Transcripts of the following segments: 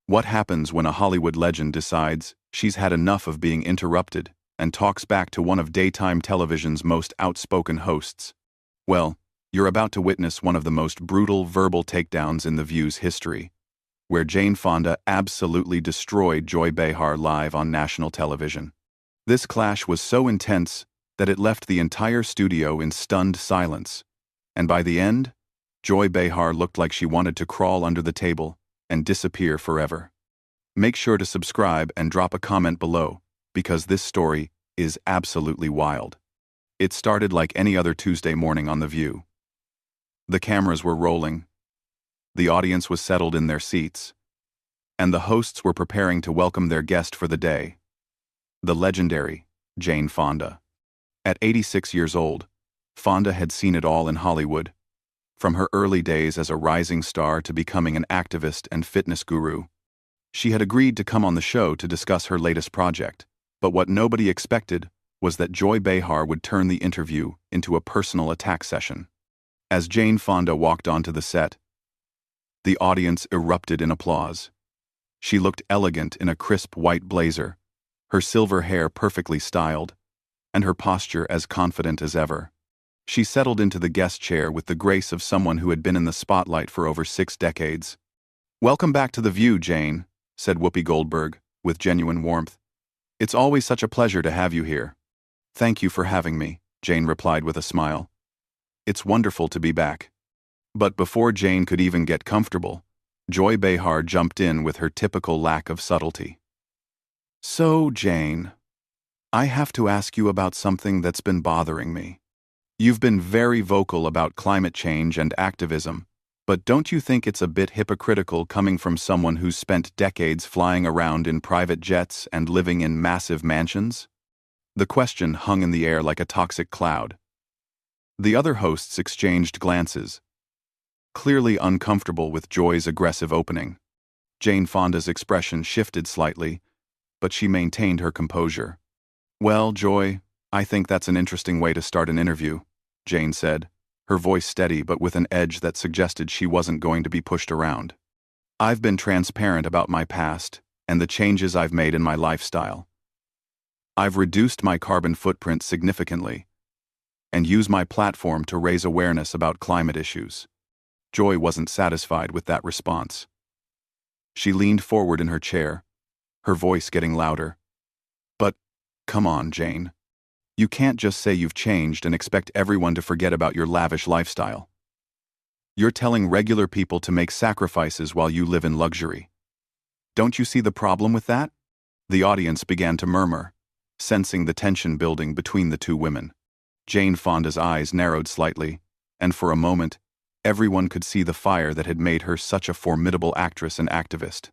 What happens when a Hollywood legend decides she's had enough of being interrupted and talks back to one of daytime television's most outspoken hosts? Well, you're about to witness one of the most brutal verbal takedowns in The View's history, where Jane Fonda absolutely destroyed Joy Behar live on national television. This clash was so intense that it left the entire studio in stunned silence, and by the end, Joy Behar looked like she wanted to crawl under the table and disappear forever. Make sure to subscribe and drop a comment below, because this story is absolutely wild. It started like any other Tuesday morning on The View. The cameras were rolling, the audience was settled in their seats, and the hosts were preparing to welcome their guest for the day, the legendary Jane Fonda. At 86 years old, Fonda had seen it all in Hollywood, from her early days as a rising star to becoming an activist and fitness guru. She had agreed to come on the show to discuss her latest project, but what nobody expected was that Joy Behar would turn the interview into a personal attack session. As Jane Fonda walked onto the set, the audience erupted in applause. She looked elegant in a crisp white blazer, her silver hair perfectly styled, and her posture as confident as ever. She settled into the guest chair with the grace of someone who had been in the spotlight for over 6 decades. "Welcome back to The View, Jane," said Whoopi Goldberg, with genuine warmth. "It's always such a pleasure to have you here." "Thank you for having me," Jane replied with a smile. "It's wonderful to be back." But before Jane could even get comfortable, Joy Behar jumped in with her typical lack of subtlety. "So, Jane, I have to ask you about something that's been bothering me. You've been very vocal about climate change and activism, but don't you think it's a bit hypocritical coming from someone who's spent decades flying around in private jets and living in massive mansions?" The question hung in the air like a toxic cloud. The other hosts exchanged glances, clearly uncomfortable with Joy's aggressive opening. Jane Fonda's expression shifted slightly, but she maintained her composure. "Well, Joy, I think that's an interesting way to start an interview," Jane said, her voice steady but with an edge that suggested she wasn't going to be pushed around. "I've been transparent about my past and the changes I've made in my lifestyle. I've reduced my carbon footprint significantly and used my platform to raise awareness about climate issues." Joy wasn't satisfied with that response. She leaned forward in her chair, her voice getting louder. "But, come on, Jane. You can't just say you've changed and expect everyone to forget about your lavish lifestyle. You're telling regular people to make sacrifices while you live in luxury. Don't you see the problem with that?" The audience began to murmur, sensing the tension building between the two women. Jane Fonda's eyes narrowed slightly, and for a moment, everyone could see the fire that had made her such a formidable actress and activist.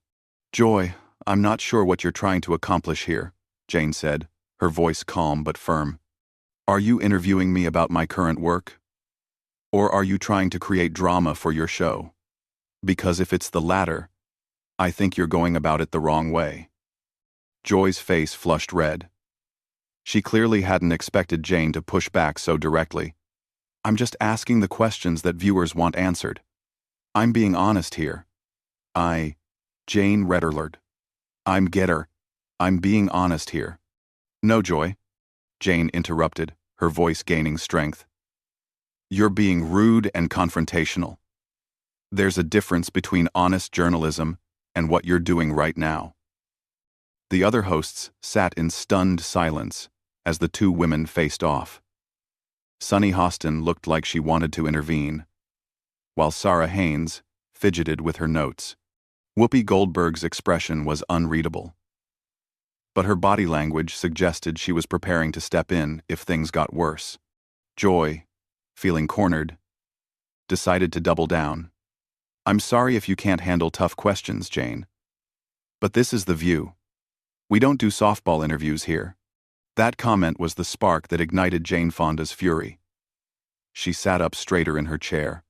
"Joy, I'm not sure what you're trying to accomplish here," Jane said, her voice calm but firm. "Are you interviewing me about my current work? Or are you trying to create drama for your show? Because if it's the latter, I think you're going about it the wrong way." Joy's face flushed red. She clearly hadn't expected Jane to push back so directly. "I'm just asking the questions that viewers want answered. I'm being honest here. Jane Redderlard. I'm being honest here." "No, Joy," Jane interrupted, her voice gaining strength. "You're being rude and confrontational. There's a difference between honest journalism and what you're doing right now." The other hosts sat in stunned silence as the two women faced off. Sunny Hostin looked like she wanted to intervene, while Sarah Haynes fidgeted with her notes. Whoopi Goldberg's expression was unreadable, but her body language suggested she was preparing to step in if things got worse. Joy, feeling cornered, decided to double down. "I'm sorry if you can't handle tough questions, Jane. But this is The View. We don't do softball interviews here." That comment was the spark that ignited Jane Fonda's fury. She sat up straighter in her chair,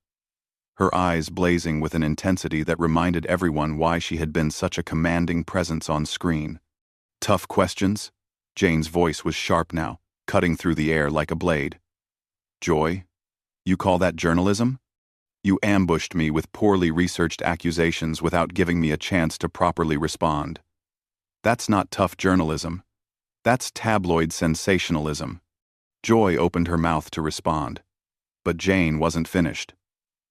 her eyes blazing with an intensity that reminded everyone why she had been such a commanding presence on screen. "Tough questions?" Jane's voice was sharp now, cutting through the air like a blade. "Joy, you call that journalism?" You ambushed me with poorly researched accusations without giving me a chance to properly respond. That's not tough journalism. That's tabloid sensationalism. Joy opened her mouth to respond. But Jane wasn't finished.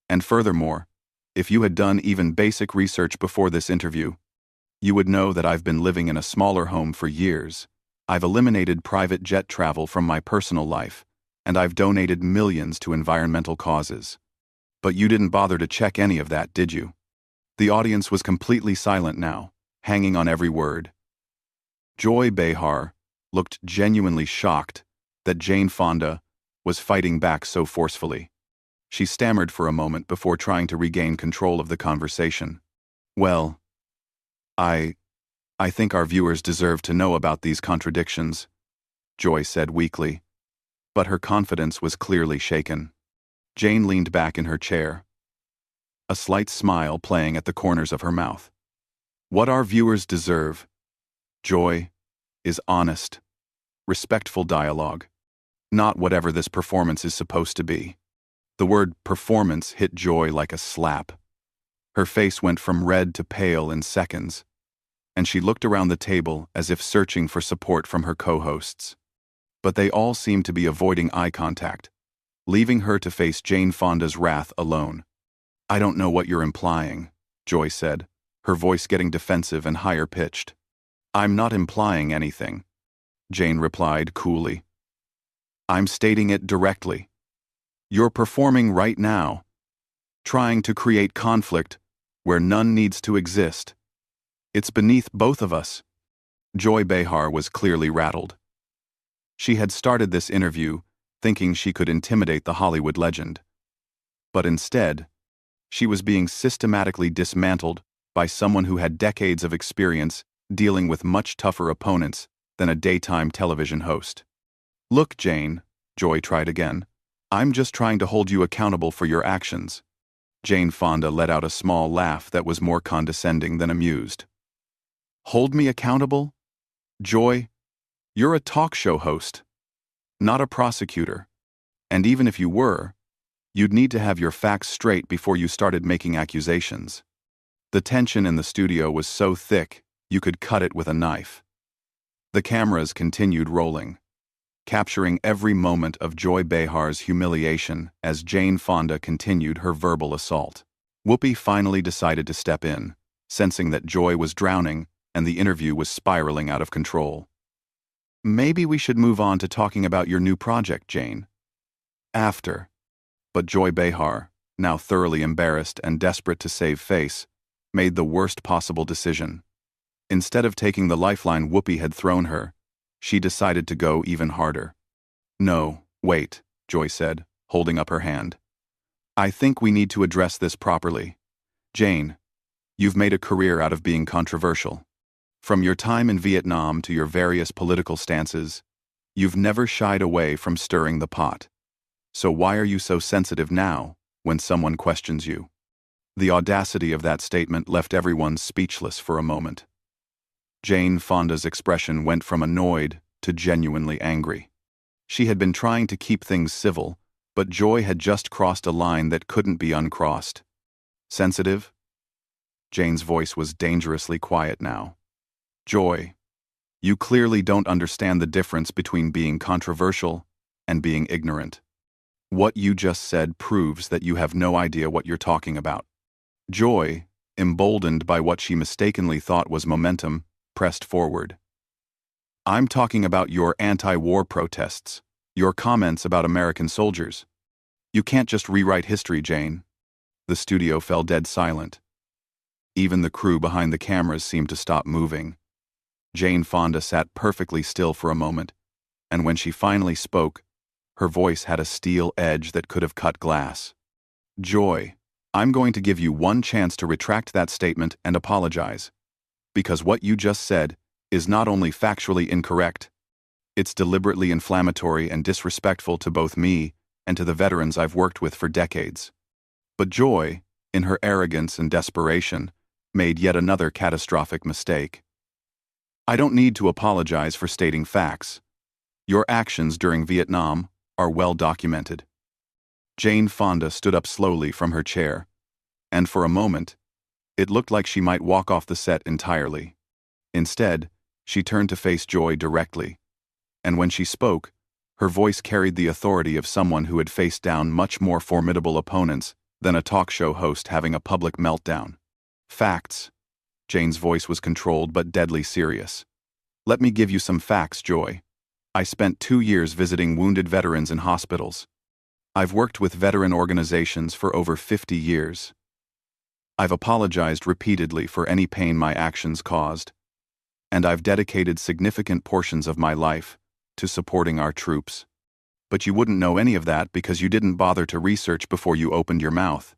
And furthermore, if you had done even basic research before this interview, you would know that I've been living in a smaller home for years. I've eliminated private jet travel from my personal life, and I've donated millions to environmental causes. But you didn't bother to check any of that, did you? The audience was completely silent now, hanging on every word. Joy Behar looked genuinely shocked that Jane Fonda was fighting back so forcefully. She stammered for a moment before trying to regain control of the conversation. Well, I think our viewers deserve to know about these contradictions, Joy said weakly. But her confidence was clearly shaken. Jane leaned back in her chair, a slight smile playing at the corners of her mouth. What our viewers deserve, Joy, is honest, respectful dialogue, not whatever this performance is supposed to be. The word performance hit Joy like a slap. Her face went from red to pale in seconds, and she looked around the table as if searching for support from her co-hosts. But they all seemed to be avoiding eye contact, leaving her to face Jane Fonda's wrath alone. I don't know what you're implying, Joy said, her voice getting defensive and higher-pitched. I'm not implying anything, Jane replied coolly. I'm stating it directly. You're performing right now, trying to create conflict where none needs to exist. It's beneath both of us. Joy Behar was clearly rattled. She had started this interview thinking she could intimidate the Hollywood legend. But instead, she was being systematically dismantled by someone who had decades of experience dealing with much tougher opponents than a daytime television host. Look, Jane, Joy tried again. I'm just trying to hold you accountable for your actions. Jane Fonda let out a small laugh that was more condescending than amused. Hold me accountable? Joy, you're a talk show host, not a prosecutor. And even if you were, you'd need to have your facts straight before you started making accusations. The tension in the studio was so thick, you could cut it with a knife. The cameras continued rolling, capturing every moment of Joy Behar's humiliation as Jane Fonda continued her verbal assault. Whoopi finally decided to step in, sensing that Joy was drowning and the interview was spiraling out of control. Maybe we should move on to talking about your new project, Jane. After. But Joy Behar, now thoroughly embarrassed and desperate to save face, made the worst possible decision. Instead of taking the lifeline Whoopi had thrown her, she decided to go even harder. No, wait, Joy said, holding up her hand. I think we need to address this properly. Jane, you've made a career out of being controversial. From your time in Vietnam to your various political stances, you've never shied away from stirring the pot. So why are you so sensitive now when someone questions you? The audacity of that statement left everyone speechless for a moment. Jane Fonda's expression went from annoyed to genuinely angry. She had been trying to keep things civil, but Joy had just crossed a line that couldn't be uncrossed. Sensitive? Jane's voice was dangerously quiet now. Joy, you clearly don't understand the difference between being controversial and being ignorant. What you just said proves that you have no idea what you're talking about. Joy, emboldened by what she mistakenly thought was momentum, pressed forward. I'm talking about your anti-war protests, your comments about American soldiers. You can't just rewrite history, Jane. The studio fell dead silent. Even the crew behind the cameras seemed to stop moving. Jane Fonda sat perfectly still for a moment, and when she finally spoke, her voice had a steel edge that could have cut glass. Joy, I'm going to give you one chance to retract that statement and apologize. Because what you just said is not only factually incorrect, it's deliberately inflammatory and disrespectful to both me and to the veterans I've worked with for decades. But Joy, in her arrogance and desperation, made yet another catastrophic mistake. I don't need to apologize for stating facts. Your actions during Vietnam are well documented. Jane Fonda stood up slowly from her chair, and for a moment, it looked like she might walk off the set entirely. Instead, she turned to face Joy directly, and when she spoke, her voice carried the authority of someone who had faced down much more formidable opponents than a talk show host having a public meltdown. Facts. Jane's voice was controlled but deadly serious. Let me give you some facts, Joy. I spent 2 years visiting wounded veterans in hospitals. I've worked with veteran organizations for over 50 years. I've apologized repeatedly for any pain my actions caused. And I've dedicated significant portions of my life to supporting our troops. But you wouldn't know any of that because you didn't bother to research before you opened your mouth.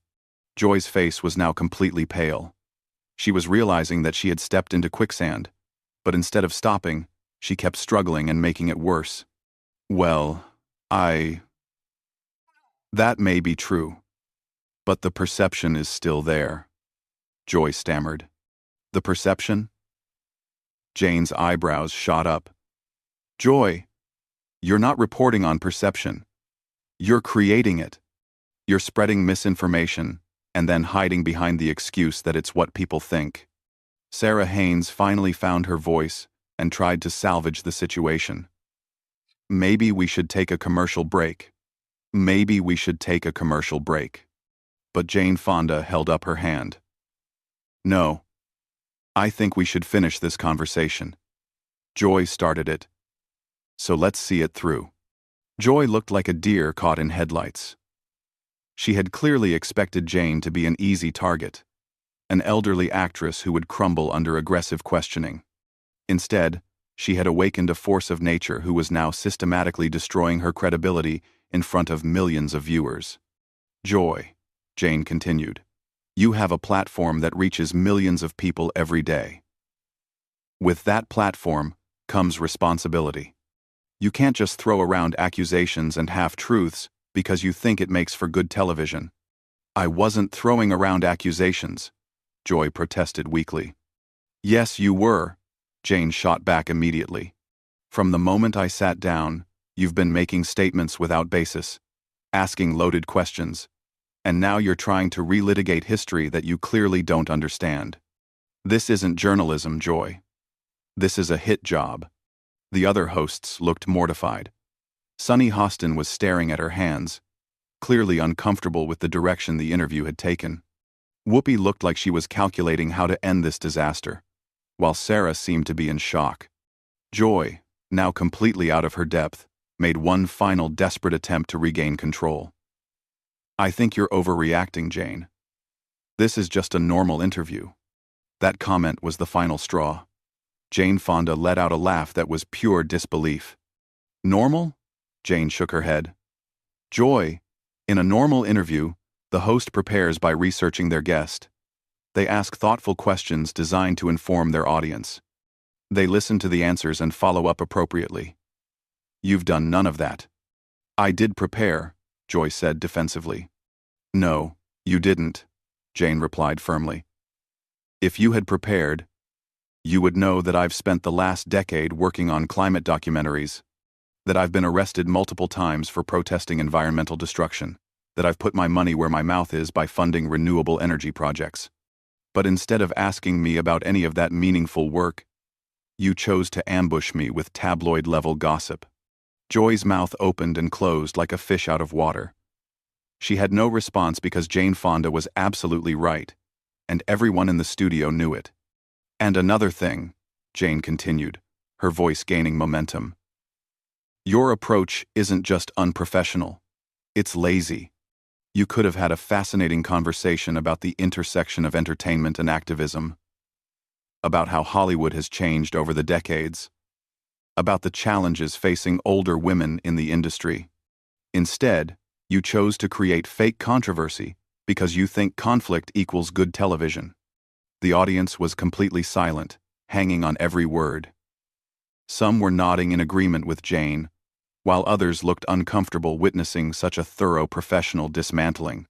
Joy's face was now completely pale. She was realizing that she had stepped into quicksand, but instead of stopping, she kept struggling and making it worse. Well, that may be true, but the perception is still there, Joy stammered. The perception? Jane's eyebrows shot up. Joy, you're not reporting on perception. You're creating it. You're spreading misinformation and then hiding behind the excuse that it's what people think. Sarah Haynes finally found her voice and tried to salvage the situation. Maybe we should take a commercial break. Maybe we should take a commercial break. But Jane Fonda held up her hand. No. I think we should finish this conversation. Joy started it. So let's see it through. Joy looked like a deer caught in headlights. She had clearly expected Jane to be an easy target, an elderly actress who would crumble under aggressive questioning. Instead, she had awakened a force of nature who was now systematically destroying her credibility in front of millions of viewers. Joy, Jane continued, you have a platform that reaches millions of people every day. With that platform comes responsibility. You can't just throw around accusations and half-truths because you think it makes for good television. I wasn't throwing around accusations, Joy protested weakly. Yes, you were, Jane shot back immediately. From the moment I sat down, you've been making statements without basis, asking loaded questions, and now you're trying to relitigate history that you clearly don't understand. This isn't journalism, Joy. This is a hit job. The other hosts looked mortified. Sunny Hostin was staring at her hands, clearly uncomfortable with the direction the interview had taken. Whoopi looked like she was calculating how to end this disaster, while Sarah seemed to be in shock. Joy, now completely out of her depth, made one final desperate attempt to regain control. I think you're overreacting, Jane. This is just a normal interview. That comment was the final straw. Jane Fonda let out a laugh that was pure disbelief. Normal? Jane shook her head. Joy, in a normal interview, the host prepares by researching their guest. They ask thoughtful questions designed to inform their audience. They listen to the answers and follow up appropriately. You've done none of that. I did prepare, Joy said defensively. No, you didn't, Jane replied firmly. If you had prepared, you would know that I've spent the last decade working on climate documentaries, that I've been arrested multiple times for protesting environmental destruction, that I've put my money where my mouth is by funding renewable energy projects. But instead of asking me about any of that meaningful work, you chose to ambush me with tabloid-level gossip. Joy's mouth opened and closed like a fish out of water. She had no response because Jane Fonda was absolutely right, and everyone in the studio knew it. And another thing, Jane continued, her voice gaining momentum. Your approach isn't just unprofessional, it's lazy. You could have had a fascinating conversation about the intersection of entertainment and activism, about how Hollywood has changed over the decades, about the challenges facing older women in the industry. Instead, you chose to create fake controversy because you think conflict equals good television. The audience was completely silent, hanging on every word. Some were nodding in agreement with Jane, while others looked uncomfortable witnessing such a thorough professional dismantling.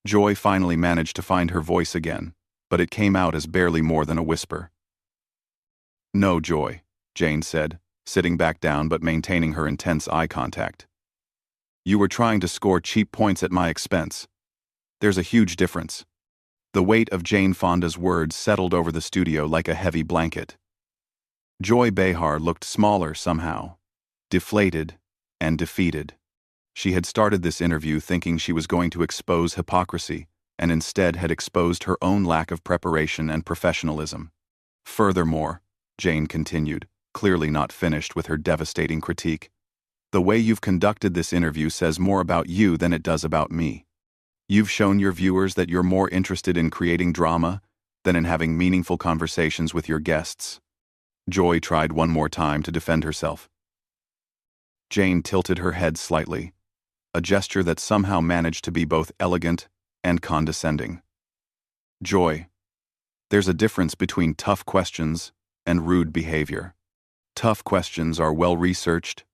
Joy finally managed to find her voice again, but it came out as barely more than a whisper. No, Joy, Jane said, sitting back down but maintaining her intense eye contact. You were trying to score cheap points at my expense. There's a huge difference." The weight of Jane Fonda's words settled over the studio like a heavy blanket. Joy Behar looked smaller somehow, deflated and defeated. She had started this interview thinking she was going to expose hypocrisy, and instead had exposed her own lack of preparation and professionalism. "Furthermore," Jane continued, clearly not finished with her devastating critique, "the way you've conducted this interview says more about you than it does about me. You've shown your viewers that you're more interested in creating drama than in having meaningful conversations with your guests." Joy tried one more time to defend herself. Jane tilted her head slightly, a gesture that somehow managed to be both elegant and condescending. "Joy, there's a difference between tough questions and rude behavior. Tough questions are well-researched,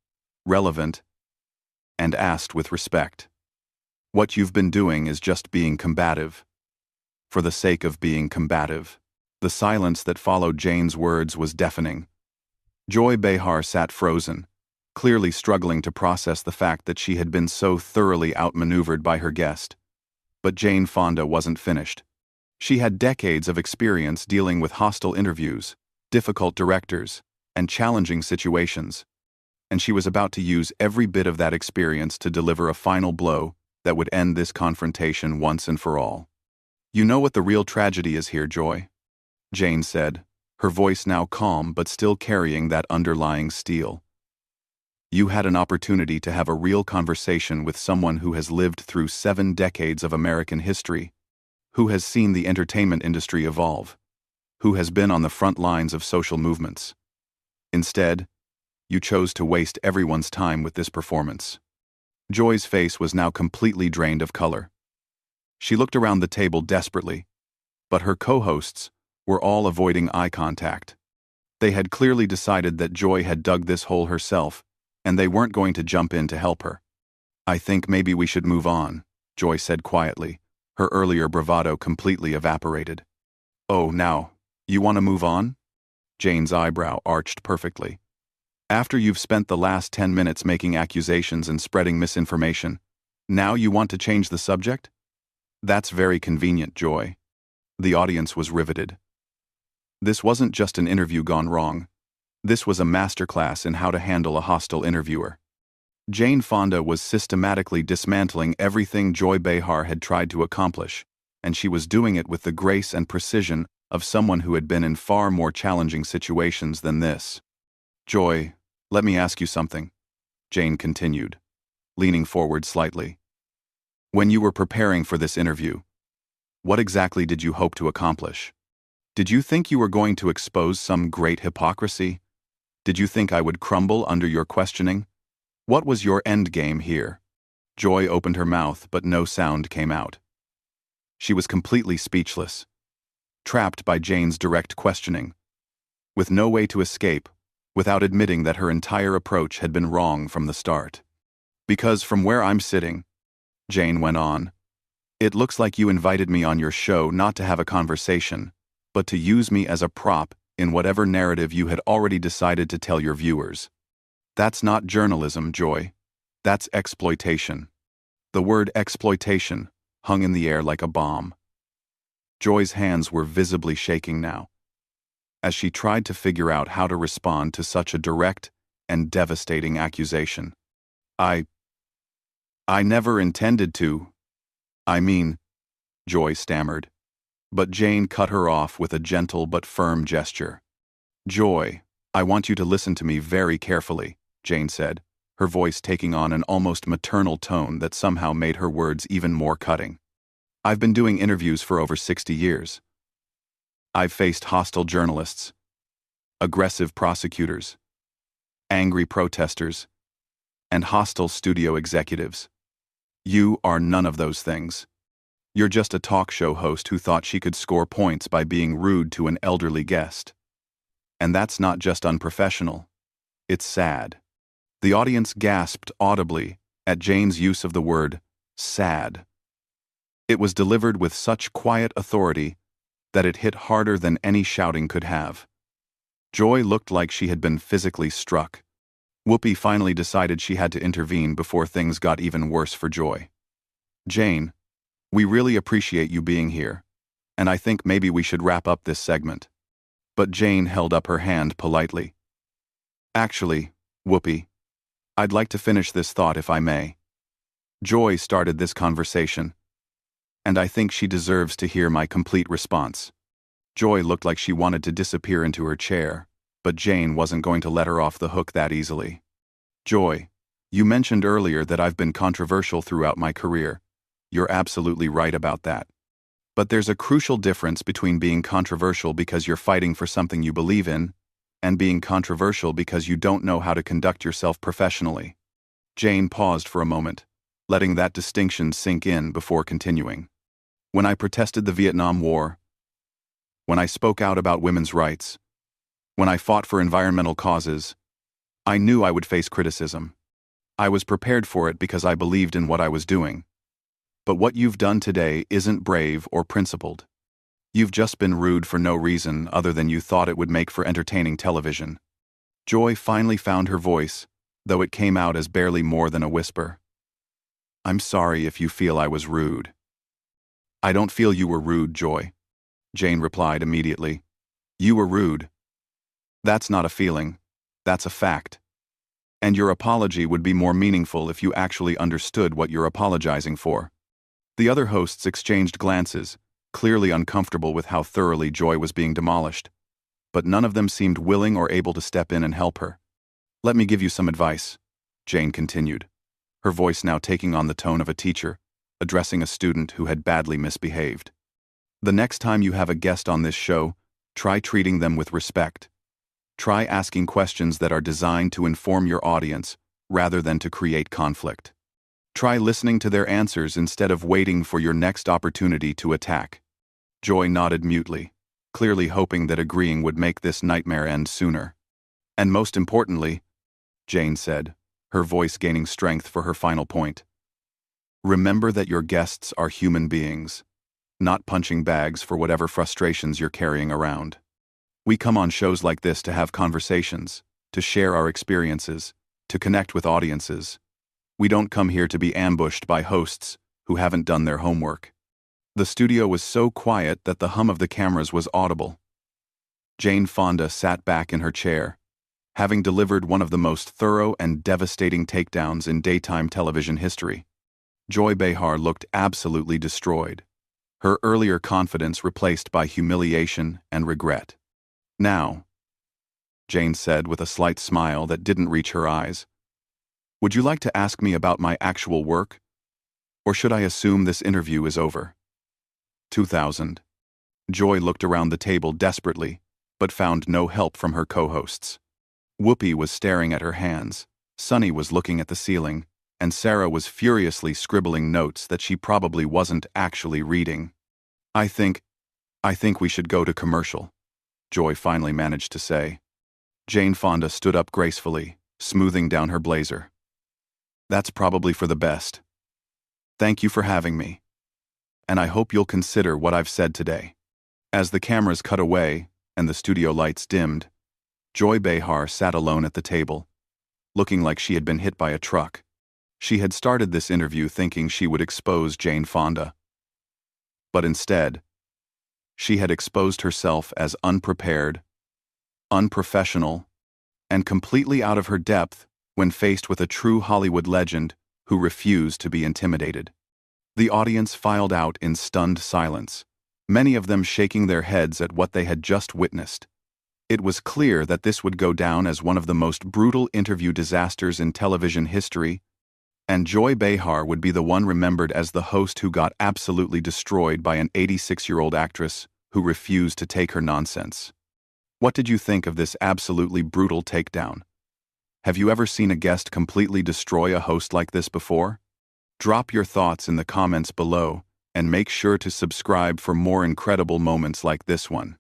relevant, and asked with respect. What you've been doing is just being combative. For the sake of being combative." The silence that followed Jane's words was deafening. Joy Behar sat frozen, clearly struggling to process the fact that she had been so thoroughly outmaneuvered by her guest. But Jane Fonda wasn't finished. She had decades of experience dealing with hostile interviews, difficult directors, and challenging situations, and she was about to use every bit of that experience to deliver a final blow that would end this confrontation once and for all. "You know what the real tragedy is here, Joy," Jane said, her voice now calm but still carrying that underlying steel. "You had an opportunity to have a real conversation with someone who has lived through 7 decades of American history, who has seen the entertainment industry evolve, who has been on the front lines of social movements. Instead, you chose to waste everyone's time with this performance." Joy's face was now completely drained of color. She looked around the table desperately, but her co-hosts were all avoiding eye contact. They had clearly decided that Joy had dug this hole herself, and they weren't going to jump in to help her. "I think maybe we should move on," Joy said quietly, her earlier bravado completely evaporated. "Oh, now, you want to move on?" Jane's eyebrow arched perfectly. "After you've spent the last 10 minutes making accusations and spreading misinformation, now you want to change the subject? That's very convenient, Joy." The audience was riveted. This wasn't just an interview gone wrong. This was a masterclass in how to handle a hostile interviewer. Jane Fonda was systematically dismantling everything Joy Behar had tried to accomplish, and she was doing it with the grace and precision of someone who had been in far more challenging situations than this. "Joy, let me ask you something," Jane continued, leaning forward slightly. "When you were preparing for this interview, what exactly did you hope to accomplish? Did you think you were going to expose some great hypocrisy? Did you think I would crumble under your questioning? What was your end game here?" Joy opened her mouth, but no sound came out. She was completely speechless, trapped by Jane's direct questioning, with no way to escape, without admitting that her entire approach had been wrong from the start. "Because from where I'm sitting," Jane went on, "it looks like you invited me on your show not to have a conversation, but to use me as a prop in whatever narrative you had already decided to tell your viewers. That's not journalism, Joy. That's exploitation." The word exploitation hung in the air like a bomb. Joy's hands were visibly shaking now, as she tried to figure out how to respond to such a direct and devastating accusation. I never intended to. I mean," Joy stammered. But Jane cut her off with a gentle but firm gesture. "Joy, I want you to listen to me very carefully," Jane said, her voice taking on an almost maternal tone that somehow made her words even more cutting. "I've been doing interviews for over 60 years. I've faced hostile journalists, aggressive prosecutors, angry protesters, and hostile studio executives. You are none of those things. You're just a talk show host who thought she could score points by being rude to an elderly guest. And that's not just unprofessional. It's sad." The audience gasped audibly at Jane's use of the word sad. It was delivered with such quiet authority that it hit harder than any shouting could have. Joy looked like she had been physically struck. Whoopi finally decided she had to intervene before things got even worse for Joy. "Jane, we really appreciate you being here, and I think maybe we should wrap up this segment." But Jane held up her hand politely. "Actually, Whoopi, I'd like to finish this thought if I may. Joy started this conversation, and I think she deserves to hear my complete response." Joy looked like she wanted to disappear into her chair, but Jane wasn't going to let her off the hook that easily. "Joy, you mentioned earlier that I've been controversial throughout my career. You're absolutely right about that. But there's a crucial difference between being controversial because you're fighting for something you believe in, and being controversial because you don't know how to conduct yourself professionally." Jane paused for a moment, letting that distinction sink in before continuing. "When I protested the Vietnam War, when I spoke out about women's rights, when I fought for environmental causes, I knew I would face criticism. I was prepared for it because I believed in what I was doing. But what you've done today isn't brave or principled. You've just been rude for no reason other than you thought it would make for entertaining television." Joy finally found her voice, though it came out as barely more than a whisper. "I'm sorry if you feel I was rude." "I don't feel you were rude, Joy," Jane replied immediately. "You were rude. That's not a feeling, that's a fact. And your apology would be more meaningful if you actually understood what you're apologizing for." The other hosts exchanged glances, clearly uncomfortable with how thoroughly Joy was being demolished, but none of them seemed willing or able to step in and help her. "Let me give you some advice," Jane continued, her voice now taking on the tone of a teacher, addressing a student who had badly misbehaved. "The next time you have a guest on this show, try treating them with respect. Try asking questions that are designed to inform your audience rather than to create conflict. Try listening to their answers instead of waiting for your next opportunity to attack." Joy nodded mutely, clearly hoping that agreeing would make this nightmare end sooner. "And most importantly," Jane said, her voice gaining strength for her final point, "remember that your guests are human beings, not punching bags for whatever frustrations you're carrying around. We come on shows like this to have conversations, to share our experiences, to connect with audiences. We don't come here to be ambushed by hosts who haven't done their homework." The studio was so quiet that the hum of the cameras was audible. Jane Fonda sat back in her chair, having delivered one of the most thorough and devastating takedowns in daytime television history. Joy Behar looked absolutely destroyed, her earlier confidence replaced by humiliation and regret. "Now," Jane said with a slight smile that didn't reach her eyes, "would you like to ask me about my actual work? Or should I assume this interview is over?" 2000. Joy looked around the table desperately, but found no help from her co-hosts. Whoopi was staring at her hands, Sunny was looking at the ceiling, and Sarah was furiously scribbling notes that she probably wasn't actually reading. I think we should go to commercial," Joy finally managed to say. Jane Fonda stood up gracefully, smoothing down her blazer. "That's probably for the best. Thank you for having me. And I hope you'll consider what I've said today." As the cameras cut away and the studio lights dimmed, Joy Behar sat alone at the table, looking like she had been hit by a truck. She had started this interview thinking she would expose Jane Fonda. But instead, she had exposed herself as unprepared, unprofessional, and completely out of her depth when faced with a true Hollywood legend who refused to be intimidated. The audience filed out in stunned silence, many of them shaking their heads at what they had just witnessed. It was clear that this would go down as one of the most brutal interview disasters in television history, and Joy Behar would be the one remembered as the host who got absolutely destroyed by an 86-year-old actress who refused to take her nonsense. What did you think of this absolutely brutal takedown? Have you ever seen a guest completely destroy a host like this before? Drop your thoughts in the comments below, and make sure to subscribe for more incredible moments like this one.